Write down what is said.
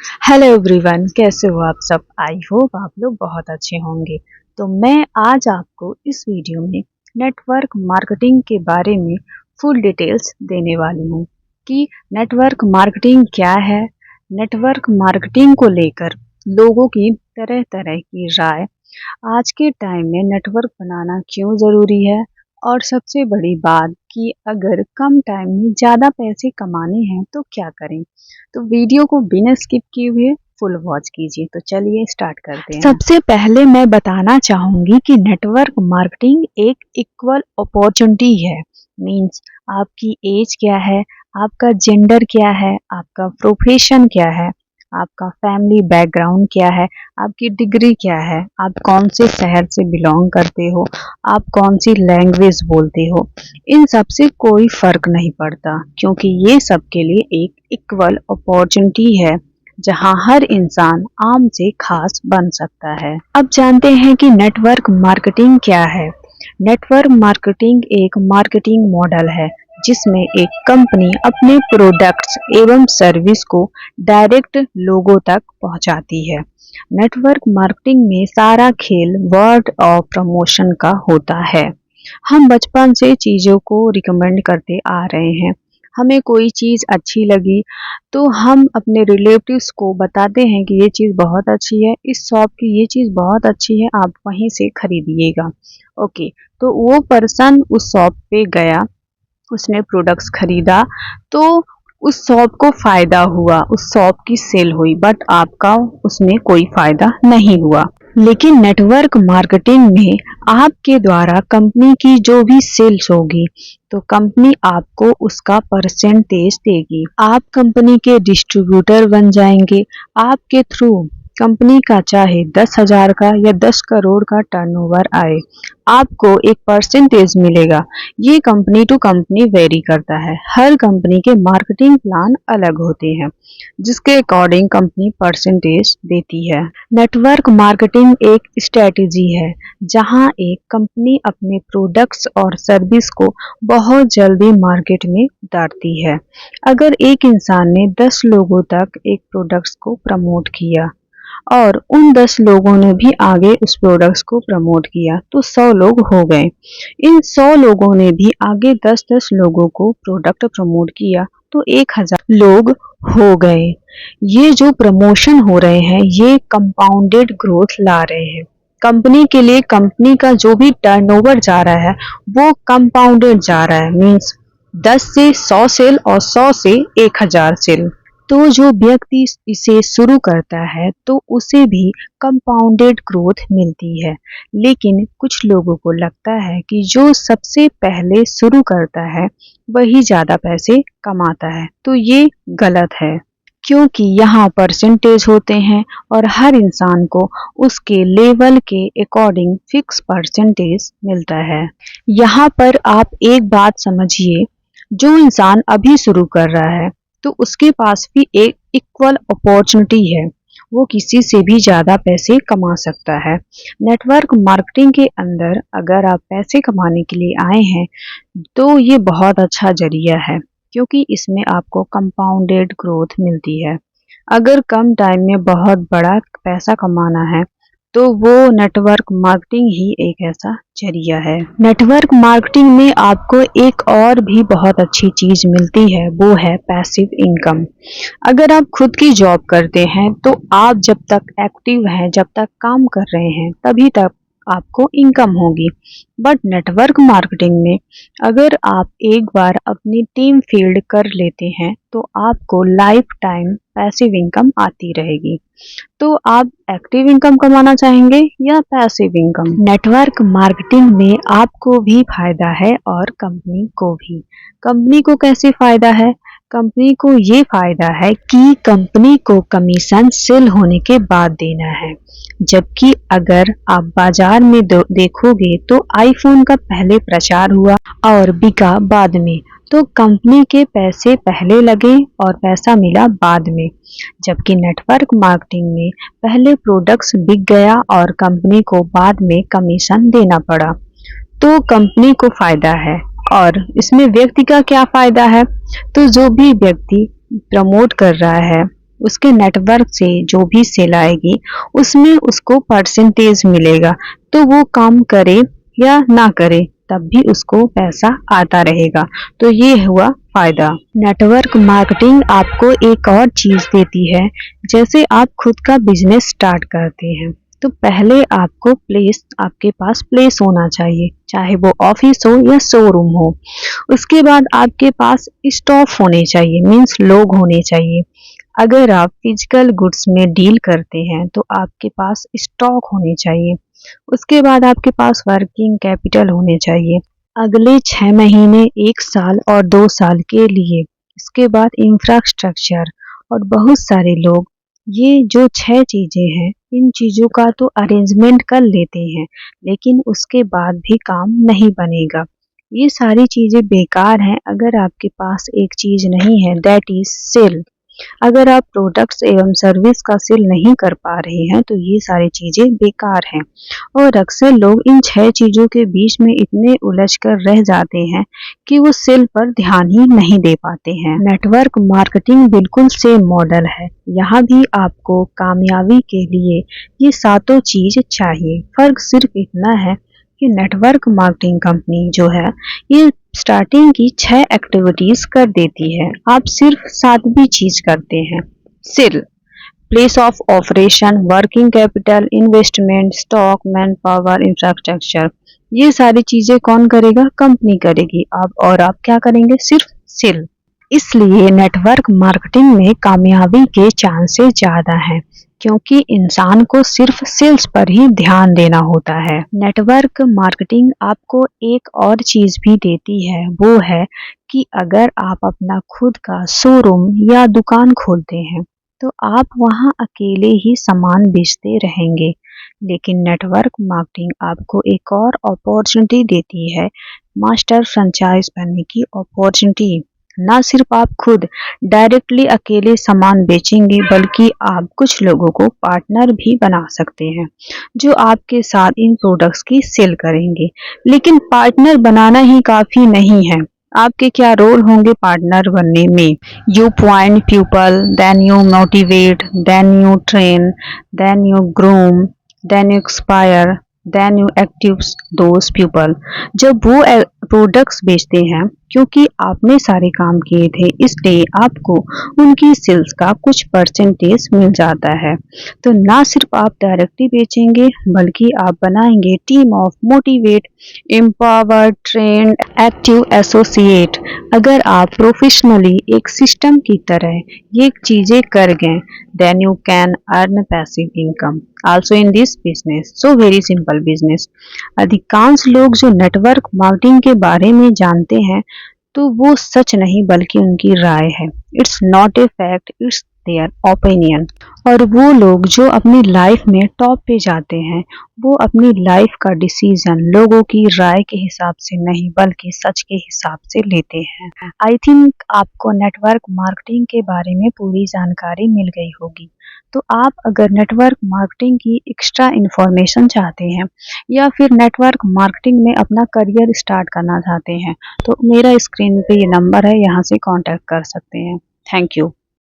Hello everyone, कैसे हो आप सब। आई होप आप लोग बहुत अच्छे होंगे। तो मैं आज आपको इस वीडियो में नेटवर्क मार्केटिंग के बारे में फुल डिटेल्स देने वाली हूँ कि नेटवर्क मार्केटिंग क्या है। नेटवर्क मार्केटिंग को लेकर लोगों की तरह तरह की राय, आज के टाइम में नेटवर्क बनाना क्यों ज़रूरी है, और सबसे बड़ी बात कि अगर कम टाइम में ज़्यादा पैसे कमाने हैं तो क्या करें। तो वीडियो को बिना स्किप किए हुए फुल वॉच कीजिए। तो चलिए स्टार्ट करते हैं। सबसे पहले मैं बताना चाहूँगी कि नेटवर्क मार्केटिंग एक इक्वल अपॉर्चुनिटी है। मीन्स आपकी एज क्या है, आपका जेंडर क्या है, आपका प्रोफेशन क्या है, आपका फैमिली बैकग्राउंड क्या है, आपकी डिग्री क्या है, आप कौन से शहर से बिलोंग करते हो, आप कौन सी लैंग्वेज बोलते हो, इन सब से कोई फर्क नहीं पड़ता, क्योंकि ये सब के लिए एक इक्वल अपॉर्चुनिटी है जहां हर इंसान आम से खास बन सकता है। अब जानते हैं कि नेटवर्क मार्केटिंग क्या है। नेटवर्क मार्केटिंग एक मार्केटिंग मॉडल है जिसमें एक कंपनी अपने प्रोडक्ट्स एवं सर्विस को डायरेक्ट लोगों तक पहुंचाती है। नेटवर्क मार्केटिंग में सारा खेल वर्ड ऑफ प्रमोशन का होता है। हम बचपन से चीज़ों को रिकमेंड करते आ रहे हैं। हमें कोई चीज़ अच्छी लगी तो हम अपने रिलेटिव्स को बताते हैं कि ये चीज़ बहुत अच्छी है, इस शॉप की ये चीज़ बहुत अच्छी है, आप वहीं से खरीदिएगा। ओके, तो वो पर्सन उस शॉप पे गया, उसने प्रोडक्ट्स खरीदा, तो उस शॉप को फ़ायदा हुआ, उस शॉप की सेल हुई, बट आपका उसमें कोई फ़ायदा नहीं हुआ। लेकिन नेटवर्क मार्केटिंग में आपके द्वारा कंपनी की जो भी सेल्स होगी तो कंपनी आपको उसका परसेंटेज देगी। आप कंपनी के डिस्ट्रीब्यूटर बन जाएंगे। आपके थ्रू कंपनी का चाहे 10,000 का या 10 करोड़ का टर्नओवर आए, आपको एक परसेंटेज मिलेगा। ये कंपनी टू कंपनी वेरी करता है। हर कंपनी के मार्केटिंग प्लान अलग होते हैं जिसके अकॉर्डिंग कंपनी परसेंटेज देती है। नेटवर्क मार्केटिंग एक स्ट्रेटेजी है जहां एक कंपनी अपने प्रोडक्ट्स और सर्विस को बहुत जल्दी मार्केट में उतारती है। अगर एक इंसान ने 10 लोगों तक एक प्रोडक्ट्स को प्रमोट किया और उन 10 लोगों ने भी आगे उस प्रोडक्ट्स को प्रमोट किया तो 100 लोग हो गए। इन 100 लोगों ने भी आगे 10-10 लोगों को प्रोडक्ट प्रमोट किया तो 1000 लोग हो गए। ये जो प्रमोशन हो रहे हैं ये कंपाउंडेड ग्रोथ ला रहे हैं। कंपनी के लिए कंपनी का जो भी टर्नओवर जा रहा है वो कंपाउंडेड जा रहा है। मीन्स 10 से 100 सेल और 100 से 1000 सेल। तो जो व्यक्ति इसे शुरू करता है तो उसे भी कंपाउंडेड ग्रोथ मिलती है। लेकिन कुछ लोगों को लगता है कि जो सबसे पहले शुरू करता है वही ज़्यादा पैसे कमाता है, तो ये गलत है, क्योंकि यहाँ परसेंटेज होते हैं और हर इंसान को उसके लेवल के अकॉर्डिंग फिक्स परसेंटेज मिलता है। यहाँ पर आप एक बात समझिए, जो इंसान अभी शुरू कर रहा है तो उसके पास भी एक इक्वल अपॉर्चुनिटी है, वो किसी से भी ज़्यादा पैसे कमा सकता है। नेटवर्क मार्केटिंग के अंदर अगर आप पैसे कमाने के लिए आए हैं तो ये बहुत अच्छा जरिया है, क्योंकि इसमें आपको कंपाउंडेड ग्रोथ मिलती है। अगर कम टाइम में बहुत बड़ा पैसा कमाना है तो वो नेटवर्क मार्केटिंग ही एक ऐसा जरिया है। नेटवर्क मार्केटिंग में आपको एक और भी बहुत अच्छी चीज़ मिलती है, वो है पैसिव इनकम। अगर आप खुद की जॉब करते हैं तो आप जब तक एक्टिव हैं, जब तक काम कर रहे हैं, तभी तक आपको इनकम होगी। बट नेटवर्क मार्केटिंग में अगर आप एक बार अपनी टीम फील्ड कर लेते हैं तो आपको लाइफ टाइम पैसिव इनकम आती रहेगी। तो आप एक्टिव इनकम कमाना चाहेंगे या पैसिव इनकम? नेटवर्क मार्केटिंग में आपको भी फायदा है और कंपनी को भी। कंपनी को कैसे फायदा है? कंपनी को ये फायदा है कि कंपनी को कमीशन सेल होने के बाद देना है। जबकि अगर आप बाजार में देखोगे तो आईफोन का पहले प्रचार हुआ और बिका बाद में, तो कंपनी के पैसे पहले लगे और पैसा मिला बाद में। जबकि नेटवर्क मार्केटिंग में पहले प्रोडक्ट्स बिक गया और कंपनी को बाद में कमीशन देना पड़ा, तो कंपनी को फायदा है। और इसमें व्यक्ति का क्या फायदा है? तो जो भी व्यक्ति प्रमोट कर रहा है उसके नेटवर्क से जो भी सेल आएगी उसमें उसको परसेंटेज मिलेगा। तो वो काम करे या ना करे तब भी उसको पैसा आता रहेगा। तो ये हुआ फायदा। नेटवर्क मार्केटिंग आपको एक और चीज देती है, जैसे आप खुद का बिजनेस स्टार्ट करते हैं तो पहले आपको आपके पास प्लेस होना चाहिए, चाहे वो ऑफिस हो या शोरूम हो। उसके बाद आपके पास स्टॉफ होने चाहिए, मीन्स लोग होने चाहिए। अगर आप फिजिकल गुड्स में डील करते हैं तो आपके पास स्टॉक होने चाहिए। उसके बाद आपके पास वर्किंग कैपिटल होने चाहिए अगले 6 महीने, 1 साल और 2 साल के लिए। इसके बाद इंफ्रास्ट्रक्चर और बहुत सारे लोग। ये जो 6 चीजें हैं, इन चीजों का तो अरेंजमेंट कर लेते हैं, लेकिन उसके बाद भी काम नहीं बनेगा। ये सारी चीजें बेकार हैं अगर आपके पास एक चीज नहीं है, दैट इज सेल। अगर आप प्रोडक्ट्स एवं सर्विस का सेल नहीं कर पा रहे हैं तो ये सारी चीजें बेकार हैं। और अक्सर लोग इन 6 चीजों के बीच में इतने उलझ कर रह जाते हैं कि वो सेल पर ध्यान ही नहीं दे पाते हैं। नेटवर्क मार्केटिंग बिल्कुल सेम मॉडल है। यहाँ भी आपको कामयाबी के लिए ये सातों चीज चाहिए। फर्क सिर्फ इतना है कि नेटवर्क मार्केटिंग कंपनी जो है ये स्टार्टिंग की 6 एक्टिविटीज कर देती है, आप सिर्फ 7वीं चीज करते हैं। Sale, place of operation, working capital, investment, stock, manpower, infrastructure. ये सारी चीजें कौन करेगा? कंपनी करेगी। आप क्या करेंगे? सिर्फ सेल। इसलिए नेटवर्क मार्केटिंग में कामयाबी के चांसेस ज्यादा हैं, क्योंकि इंसान को सिर्फ सेल्स पर ही ध्यान देना होता है। नेटवर्क मार्केटिंग आपको एक और चीज भी देती है, वो है कि अगर आप अपना खुद का शोरूम या दुकान खोलते हैं तो आप वहां अकेले ही सामान बेचते रहेंगे। लेकिन नेटवर्क मार्केटिंग आपको एक और अपॉर्चुनिटी देती है, मास्टर फ्रेंचाइज बनने की अपॉर्चुनिटी। ना सिर्फ आप खुद डायरेक्टली अकेले सामान बेचेंगे, बल्कि आप कुछ लोगों को पार्टनर भी बना सकते हैं जो आपके साथ इन प्रोडक्ट्स की सेल करेंगे। लेकिन पार्टनर बनाना ही काफी नहीं है। आपके क्या रोल होंगे पार्टनर बनने में? You point people, then you motivate, then you train, then you groom, then you expire, then you active those people. जब वो प्रोडक्ट्स बेचते हैं, क्योंकि आपने सारे काम किए थे, इसलिए आपको उनकी सेल्स का कुछ परसेंटेज मिल जाता है। तो ना सिर्फ आप डायरेक्टली बेचेंगे, बल्कि आप बनाएंगे team of motivate, empower, trend, active associate. अगर आप प्रोफेशनली एक सिस्टम की तरह ये चीजें कर गए, then you can earn passive income also in this business. So very simple business. अधिकांश लोग जो नेटवर्क मार्केटिंग के बारे में जानते हैं तो वो सच नहीं बल्कि उनकी राय है। It's not a fact, it's their opinion. और वो लोग जो अपनी लाइफ में टॉप पे जाते हैं, वो अपनी लाइफ का डिसीजन लोगों की राय के हिसाब से नहीं बल्कि सच के हिसाब से लेते हैं। आई थिंक आपको नेटवर्क मार्केटिंग के बारे में पूरी जानकारी मिल गई होगी। तो आप अगर नेटवर्क मार्केटिंग की एक्स्ट्रा इन्फॉर्मेशन चाहते हैं या फिर नेटवर्क मार्केटिंग में अपना करियर स्टार्ट करना चाहते हैं तो मेरा स्क्रीन पे ये नंबर है, यहाँ से कांटेक्ट कर सकते हैं। Thank you.